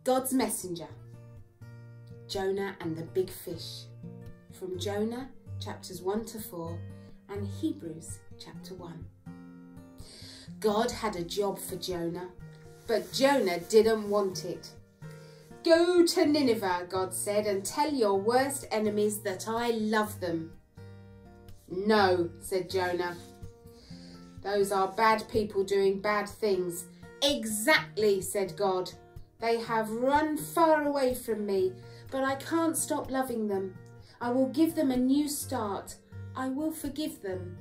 God's messenger, Jonah and the big fish. From Jonah chapters 1 to 4 and Hebrews chapter 1. God had a job for Jonah, but Jonah didn't want it. Go to Nineveh, God said, and tell your worst enemies that I love them. No, said Jonah. Those are bad people doing bad things. Exactly, said God. They have run far away from me, but I can't stop loving them. I will give them a new start. I will forgive them.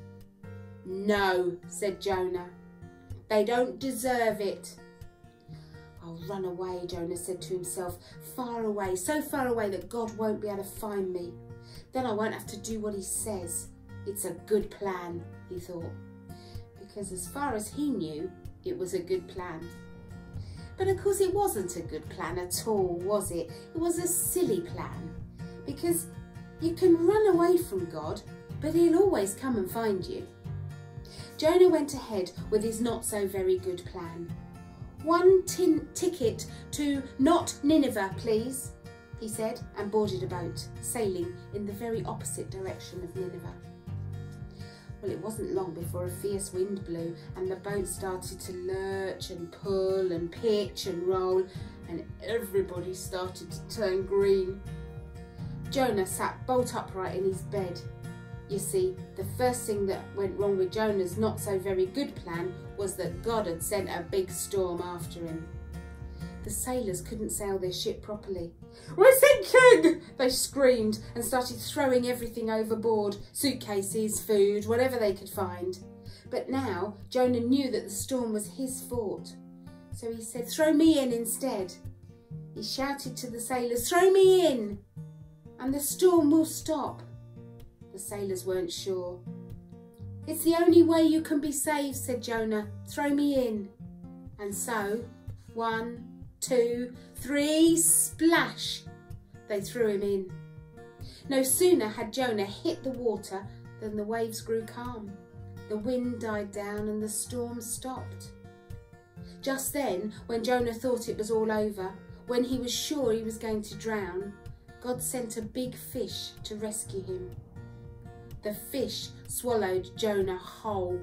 No, said Jonah. They don't deserve it. I'll run away, Jonah said to himself, far away, so far away that God won't be able to find me. Then I won't have to do what he says. It's a good plan, he thought, because as far as he knew, it was a good plan. But of course it wasn't a good plan at all, was it? It was a silly plan, because you can run away from God, but he'll always come and find you. Jonah went ahead with his not so very good plan. One ticket to not Nineveh, please, he said, and boarded a boat, sailing in the very opposite direction of Nineveh. Well, it wasn't long before a fierce wind blew and the boat started to lurch and pull and pitch and roll, and everybody started to turn green. Jonah sat bolt upright in his bed. You see, the first thing that went wrong with Jonah's not so very good plan was that God had sent a big storm after him. The sailors couldn't sail their ship properly. "We're sinking!" they screamed and started throwing everything overboard, suitcases, food, whatever they could find. But now Jonah knew that the storm was his fault. So he said, "Throw me in instead." He shouted to the sailors, "Throw me in, and the storm will stop." The sailors weren't sure. "It's the only way you can be saved," said Jonah. "Throw me in." And so, 1, 2, 3, splash! They threw him in. No sooner had Jonah hit the water than the waves grew calm. The wind died down and the storm stopped. Just then, when Jonah thought it was all over, when he was sure he was going to drown, God sent a big fish to rescue him. The fish swallowed Jonah whole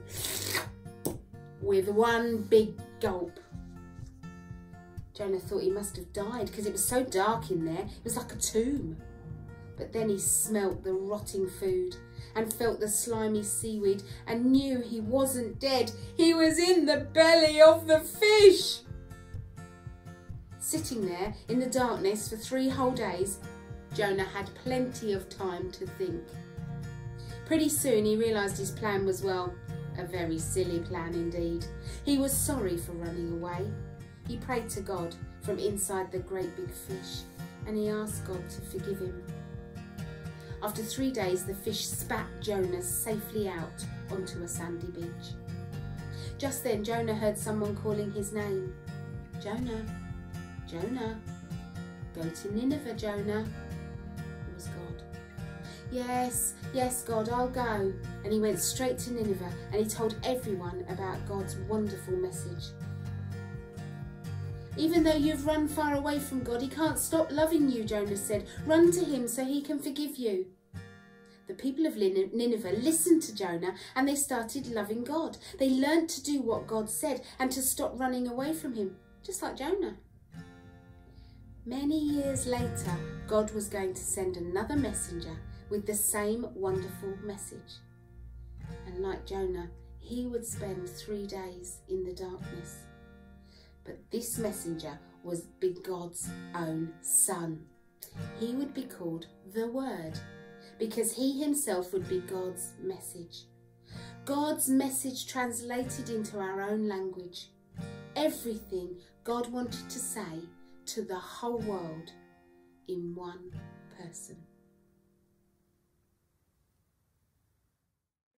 with one big gulp. Jonah thought he must have died because it was so dark in there, it was like a tomb. But then he smelt the rotting food and felt the slimy seaweed and knew he wasn't dead. He was in the belly of the fish. Sitting there in the darkness for 3 whole days, Jonah had plenty of time to think. Pretty soon he realised his plan was, well, a very silly plan indeed. He was sorry for running away. He prayed to God from inside the great big fish and he asked God to forgive him. After 3 days, the fish spat Jonah safely out onto a sandy beach. Just then Jonah heard someone calling his name. "Jonah, Jonah, go to Nineveh, Jonah." It was God. Yes, God, I'll go." And he went straight to Nineveh and he told everyone about God's wonderful message. "Even though you've run far away from God, he can't stop loving you," Jonah said. "Run to him so he can forgive you." The people of Nineveh listened to Jonah and they started loving God. They learnt to do what God said and to stop running away from him, just like Jonah. Many years later, God was going to send another messenger with the same wonderful message. And like Jonah, he would spend 3 days in the darkness. But this messenger would be God's own Son. He would be called the Word, because he himself would be God's message. God's message translated into our own language. Everything God wanted to say to the whole world in one person.